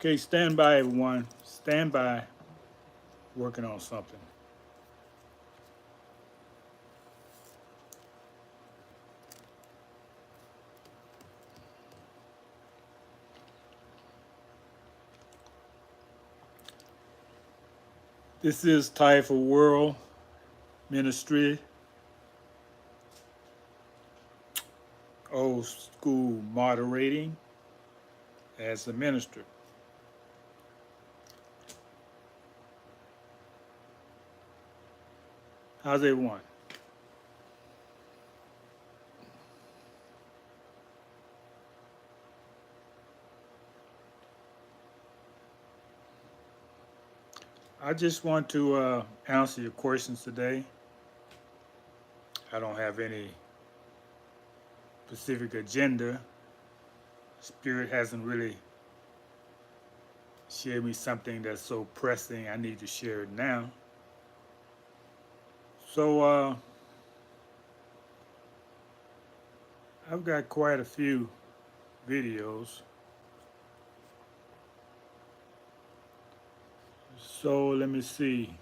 Okay, stand by, everyone. Stand by. Working on something. This is TAIFA World Ministry, old school moderating as a minister. How's everyone? I just want to answer your questions today. I don't have any specific agenda. Spirit hasn't really shared me something that's so pressing I need to share it now. So I've got quite a few videos. So let me see.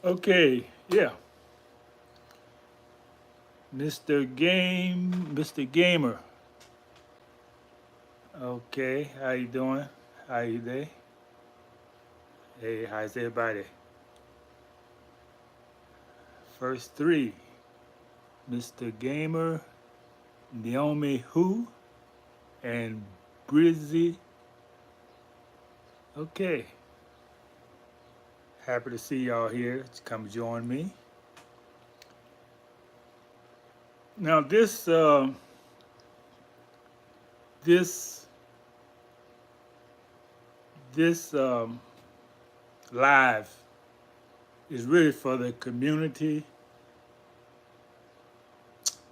Okay, yeah. Mr. Gamer. Okay, how you doing? How you there? Hey, how's everybody? First three, Mr. Gamer, Naomi Who, and Brizzy. Okay, happy to see y'all here. Come join me. Now this this live is really for the community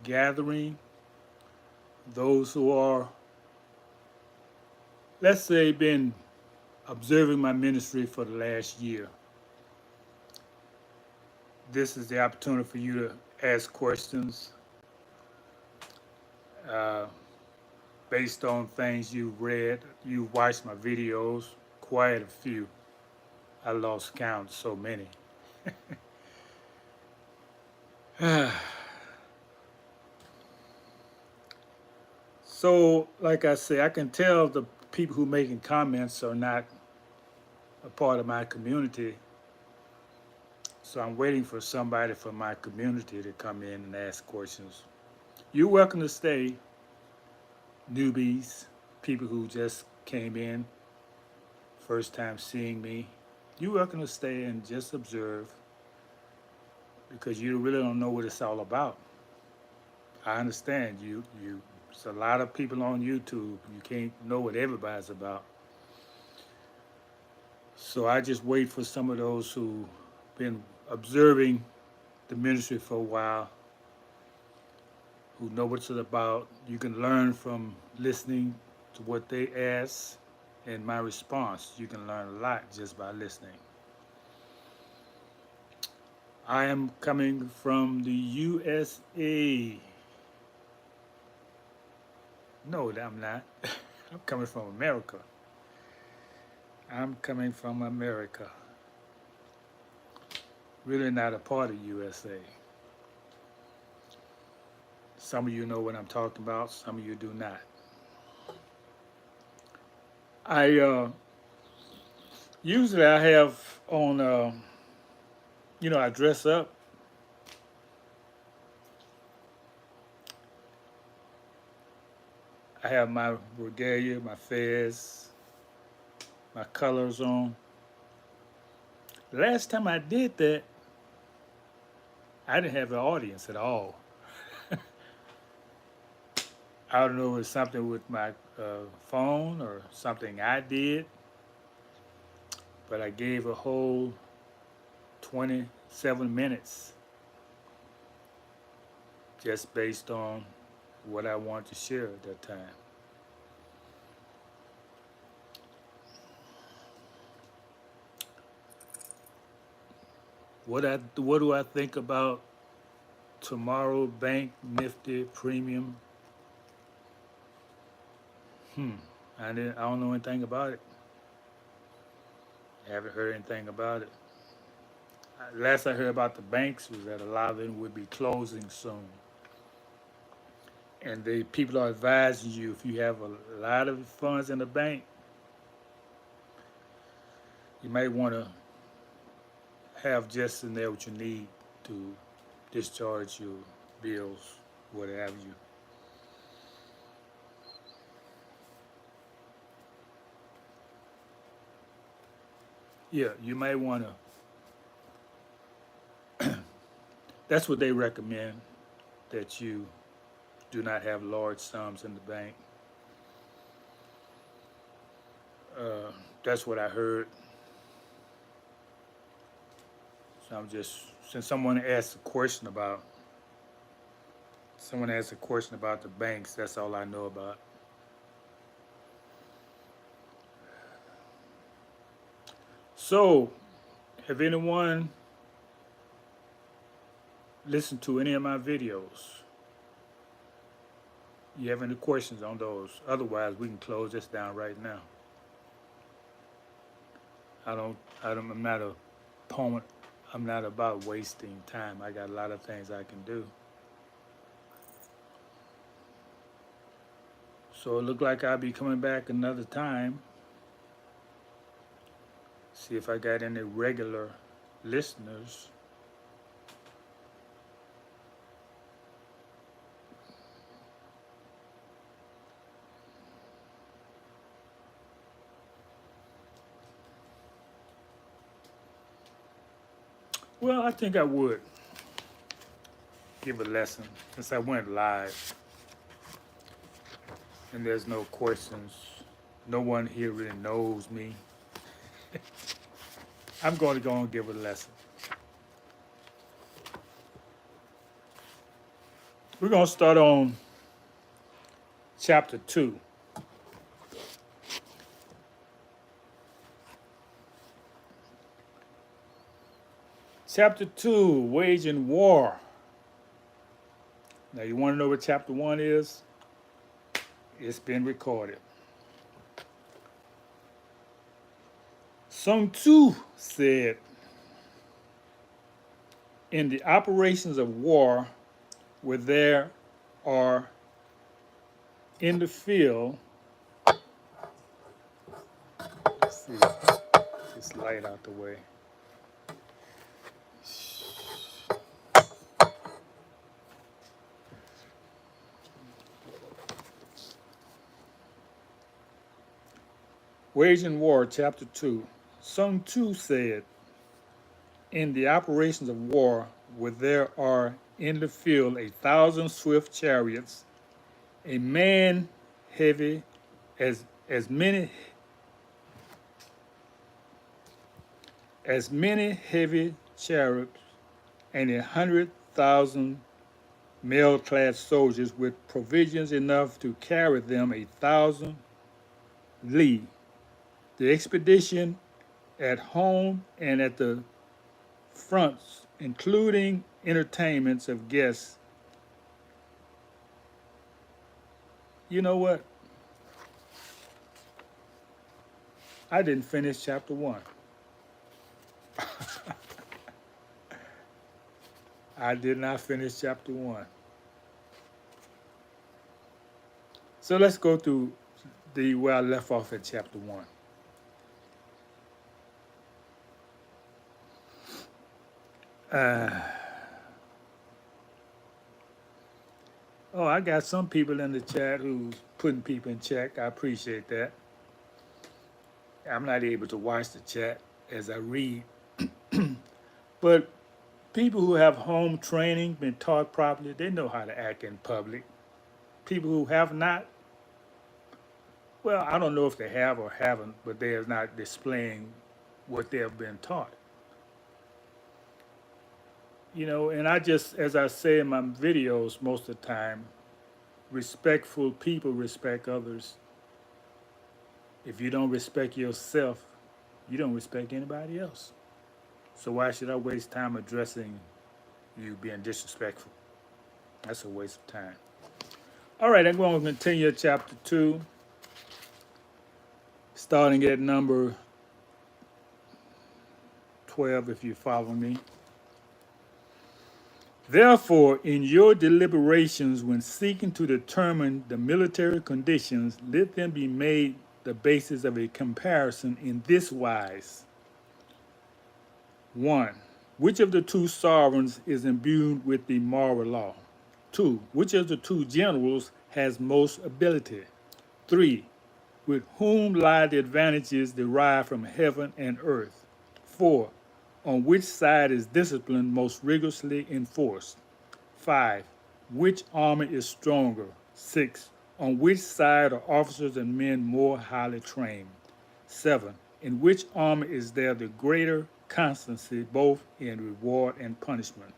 gathering. Those who are, let's say, been observing my ministry for the last year. This is the opportunity for you to ask questions uh, based on things you've read. You've watched my videos, quite a few. I lost count, so many. So, like I say, I can tell the people who making comments are not a part of my community. So I'm waiting for somebody from my community to come in and ask questions. You're welcome to stay, newbies, people who just came in, first time seeing me. You're welcome to stay and just observe because you really don't know what it's all about. I understand you. There's a lot of people on YouTube. You can't know what everybody's about. So I just wait for some of those who've been observing the ministry for a while, who know what it's about. You can learn from listening to what they ask and my response. You can learn a lot just by listening. I am coming from the USA. No, I'm not. I'm coming from America. I'm coming from America. Really not a part of USA. Some of you know what I'm talking about, some of you do not. I usually I have on, I dress up. I have my regalia, my fez, my colors on. Last time I did that, I didn't have an audience at all. I don't know if it's something with my phone or something I did, but I gave a whole 27 minutes just based on what I wanted to share at that time. What do I think about tomorrow bank nifty premium? Hmm. I don't know anything about it. I haven't heard anything about it. Last I heard about the banks was that a lot of them would be closing soon. And the people are advising you if you have a lot of funds in the bank, you might want to have just in there what you need to discharge your bills, what have you. Yeah, you might want to. That's what they recommend, that you do not have large sums in the bank. Uh, that's what I heard. So I'm just, since someone asked a question about the banks, that's all I know about. So, have anyone listened to any of my videos? You have any questions on those? Otherwise, we can close this down right now. I'm not a opponent. I'm not about wasting time. I got a lot of things I can do. So it looked like I'll be coming back another time. See if I got any regular listeners. Well, I think I would give a lesson since I went live and there's no questions. No one here really knows me. I'm going to go and give a lesson. We're going to start on chapter 2. Chapter 2, Waging War. Now, you want to know what chapter 1 is? It's been recorded. Sun Tzu said, in the operations of war, where there are in the field, let's see this light out the way. Waging War, chapter 2. Sun Tzu said, in the operations of war, where there are in the field 1,000 swift chariots, a man heavy as many heavy chariots, and 100,000 mail-clad soldiers with provisions enough to carry them 1,000 li. The expedition at home and at the fronts, including entertainments of guests. You know what? I didn't finish chapter 1. I did not finish chapter 1. So let's go through where I left off at chapter 1. I got some people in the chat who's putting people in check. I appreciate that. I'm not able to watch the chat as I read. But people who have home training, been taught properly, they know how to act in public. people who have not, well, I don't know if they have or haven't, but they are not displaying what they have been taught. You know, and I just, as I say in my videos most of the time, respectful people respect others. If you don't respect yourself, you don't respect anybody else. So why should I waste time addressing you being disrespectful? That's a waste of time. All right, I'm going to continue chapter 2, starting at number 12, if you follow me. Therefore, in your deliberations when seeking to determine the military conditions, let them be made the basis of a comparison in this wise. 1. Which of the two sovereigns is imbued with the moral law? 2. Which of the two generals has most ability? 3. With whom lie the advantages derived from heaven and earth? 4. On which side is discipline most rigorously enforced? 5. Which army is stronger? 6. On which side are officers and men more highly trained? 7. In which army is there the greater constancy both in reward and punishment?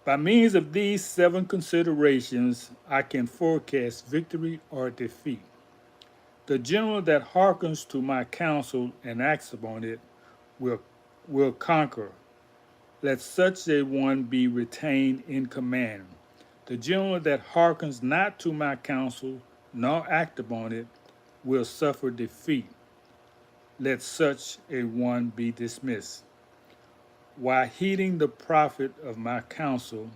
By means of these 7 considerations, I can forecast victory or defeat. The general that hearkens to my counsel and acts upon it will conquer. Let such a one be retained in command. The general that hearkens not to my counsel, nor act upon it, will suffer defeat. Let such a one be dismissed. While heeding the profit of my counsel,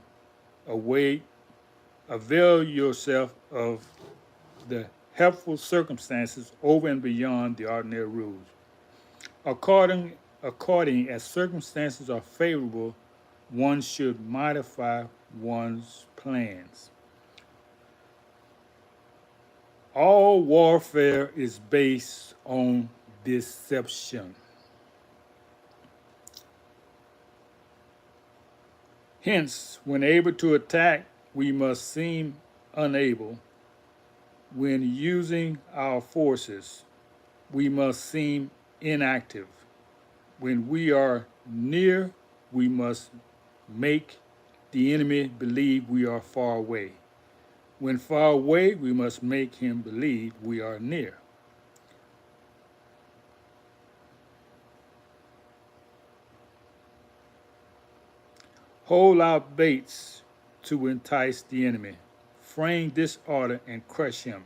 avail yourself of the helpful circumstances over and beyond the ordinary rules. According as circumstances are favorable, one should modify one's plans. All warfare is based on deception. Hence, when able to attack, we must seem unable. When using our forces, we must seem inactive. When we are near, we must make the enemy believe we are far away. When far away, we must make him believe we are near. Hold out baits to entice the enemy. Frame disorder and crush him.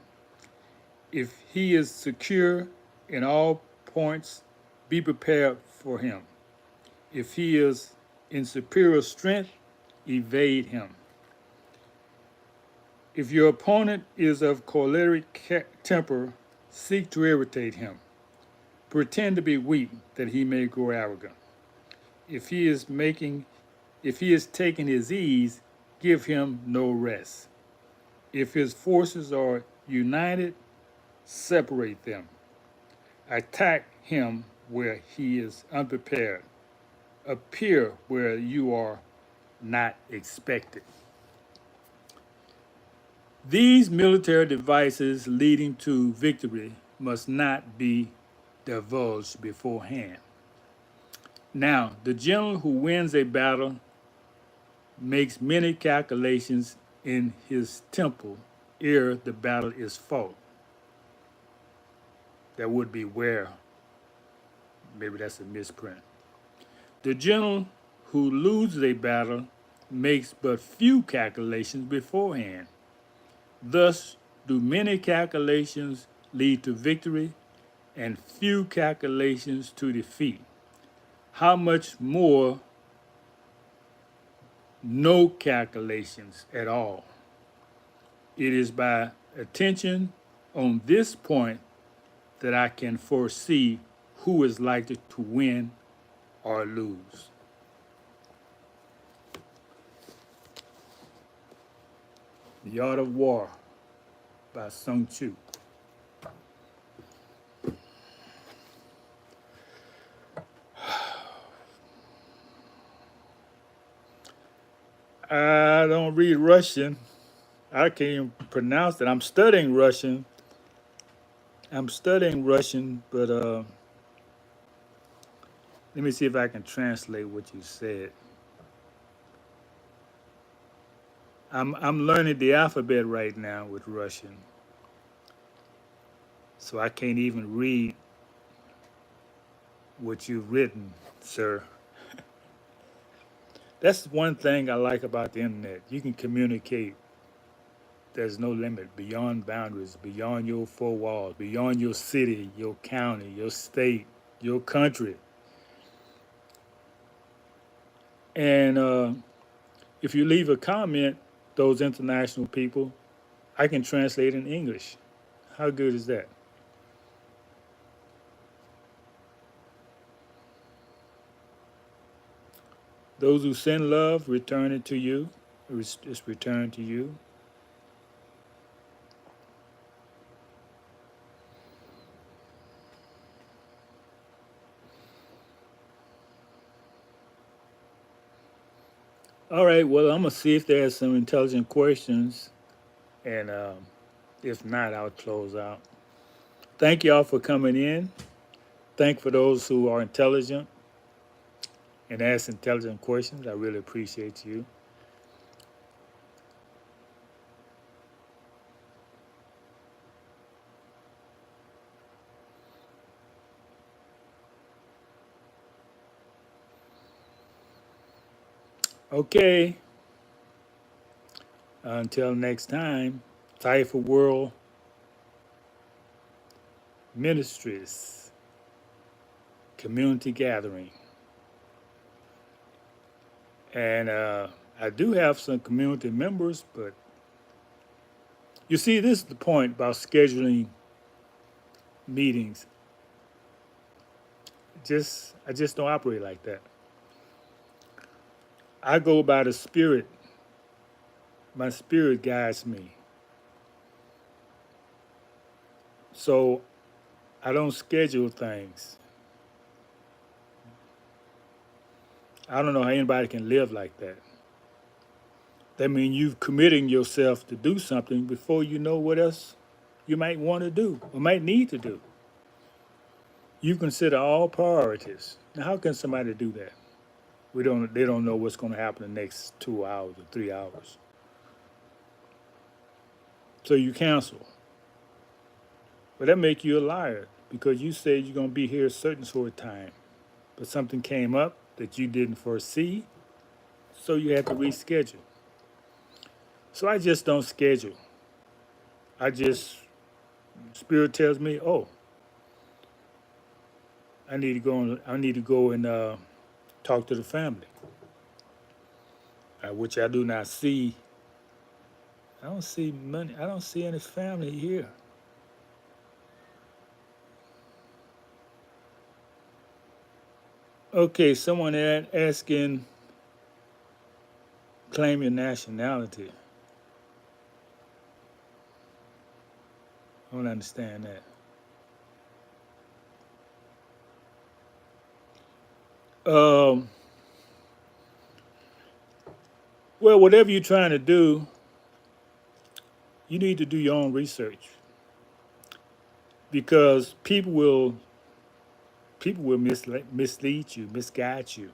If he is secure in all points, be prepared for him. If he is in superior strength, evade him. If your opponent is of choleric temper, seek to irritate him. Pretend to be weak that he may grow arrogant. If he is taking his ease, give him no rest. If his forces are united, separate them. Attack him where he is unprepared. Appear where you are not expected. These military devices leading to victory must not be divulged beforehand. Now, the general who wins a battle makes many calculations in his temple ere the battle is fought. That would be where. Maybe that's a misprint. The general who loses a battle makes but few calculations beforehand. Thus, do many calculations lead to victory and few calculations to defeat? How much more no calculations at all? It is by attention on this point that I can foresee who is likely to win or lose. The Art of War by Sun Tzu. I don't read Russian. I can't even pronounce it. I'm studying Russian. I'm studying Russian, but let me see if I can translate what you said. I'm learning the alphabet right now with Russian, so I can't even read what you've written, sir. That's one thing I like about the internet. You can communicate. There's no limit beyond boundaries, beyond your four walls, beyond your city, your county, your state, your country. And if you leave a comment, those international people, I can translate in English. How good is that? Those who send love, return it to you. It's returned to you. All right. Well, I'm gonna see if there's some intelligent questions, and if not, I'll close out. Thank y'all for coming in. Thank for those who are intelligent and ask intelligent questions. I really appreciate you. Okay. Until next time, TAIFA World Ministries Community Gathering. And I do have some community members, but you see, this is the point about scheduling meetings. I just don't operate like that. I go by the spirit. My spirit guides me. So I don't schedule things. I don't know how anybody can live like that. That means you've committing yourself to do something before you know what else you might want to do or might need to do. You consider all priorities. Now, how can somebody do that? They don't know what's going to happen the next 2 hours or 3 hours. So you cancel. But that make you a liar because you said you're going to be here a certain sort of time, but something came up that you didn't foresee, so you had to reschedule. So I just don't schedule. I just Spirit tells me, oh, I need to go and talk to the family, which I do not see. I don't see money. I don't see any family here. Okay, someone asking, claim your nationality. I don't understand that. Well, whatever you're trying to do, you need to do your own research because people will mislead you, misguide you,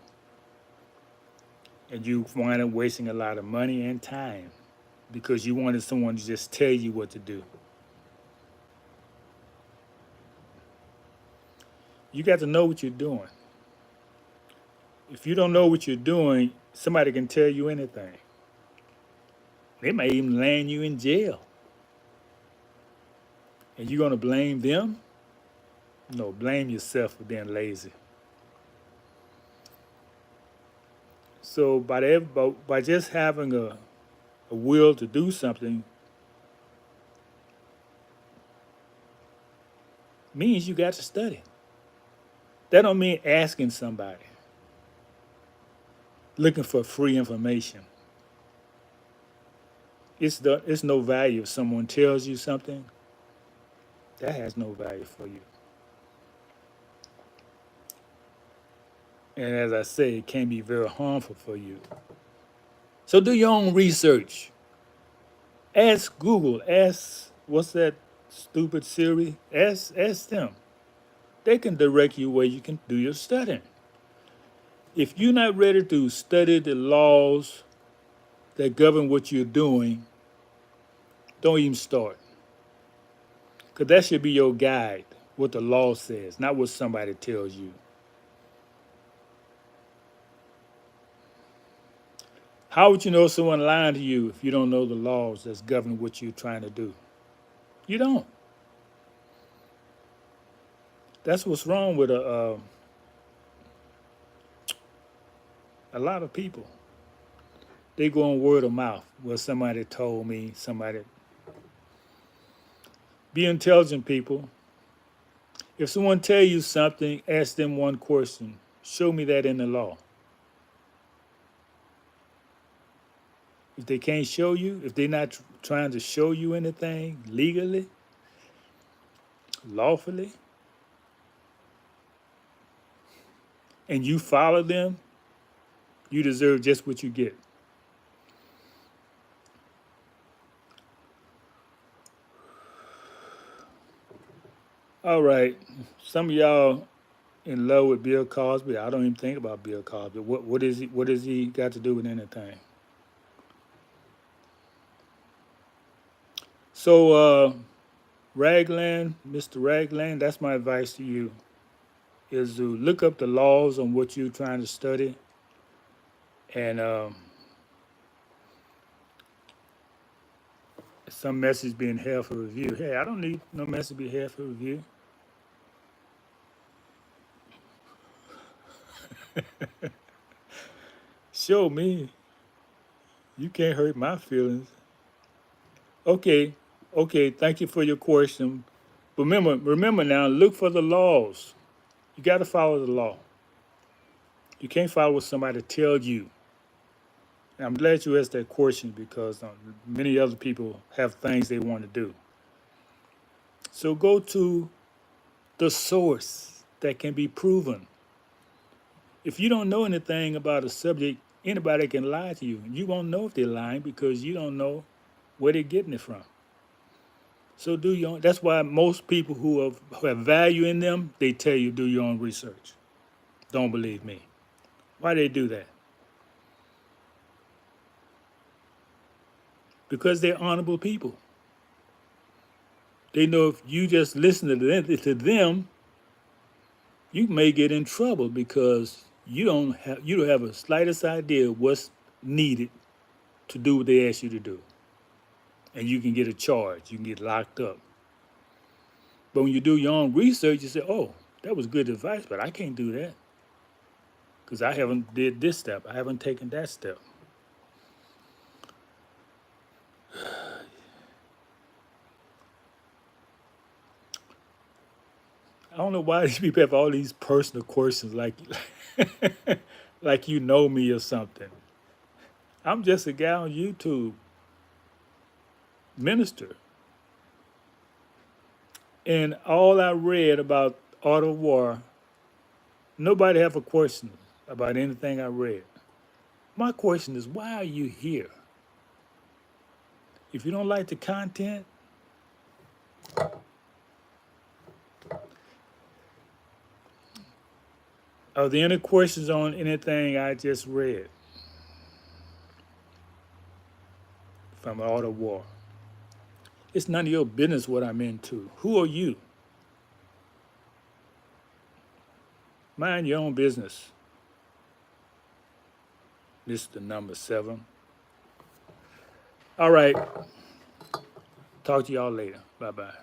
and you wind up wasting a lot of money and time because you wanted someone to just tell you what to do. You got to know what you're doing. If you don't know what you're doing, somebody can tell you anything. They may even land you in jail. And you're going to blame them? No, blame yourself for being lazy. So by just having a will to do something means you got to study. That don't mean asking somebody, looking for free information. It's no value if someone tells you something. That has no value for you. And as I say, it can be very harmful for you. So do your own research. Ask Google. Ask, what's that stupid Siri? Ask them. They can direct you where you can do your studying. If you're not ready to study the laws that govern what you're doing, don't even start. Because that should be your guide, what the law says, not what somebody tells you. How would you know someone lying to you if you don't know the laws that's governing what you're trying to do? You don't. That's what's wrong with a lot of people. They go on word of mouth. Well, somebody told me, somebody. Be intelligent, people. If someone tell you something, ask them one question. Show me that in the law. If they can't show you, if they're not trying to show you anything legally, lawfully, and you follow them, you deserve just what you get. All right. Some of y'all in love with Bill Cosby. I don't even think about Bill Cosby. What does he got to do with anything? So Ragland, Mr. Ragland, that's my advice to you is to look up the laws on what you're trying to study and some message being held for review. Hey, I don't need no message to be held for review. Show me. You can't hurt my feelings. Okay, okay, thank you for your question. But remember now, look for the laws. You got to follow the law. You can't follow what somebody tells you. And I'm glad you asked that question because many other people have things they want to do. So go to the source that can be proven. If you don't know anything about a subject, anybody can lie to you. You won't know if they're lying because you don't know where they're getting it from. So do your own. That's why most people who have value in them, they tell you do your own research. Don't believe me. Why they do that? Because they're honorable people. They know if you just listen to them, you may get in trouble because you don't have a slightest idea of what's needed to do what they ask you to do. And you can get a charge, you can get locked up. But when you do your own research, you say, oh, that was good advice, but I can't do that. Because I haven't did this step. I haven't taken that step. I don't know why these people have all these personal questions like like you know me or something. I'm just a guy on YouTube, minister. And all I read about art of war, nobody have a question about anything I read. My question is, why are you here? If you don't like the content, are there any questions on anything I just read from art of war? It's none of your business what I'm into. Who are you? Mind your own business. Mr. Number 7. All right. Talk to y'all later. Bye bye.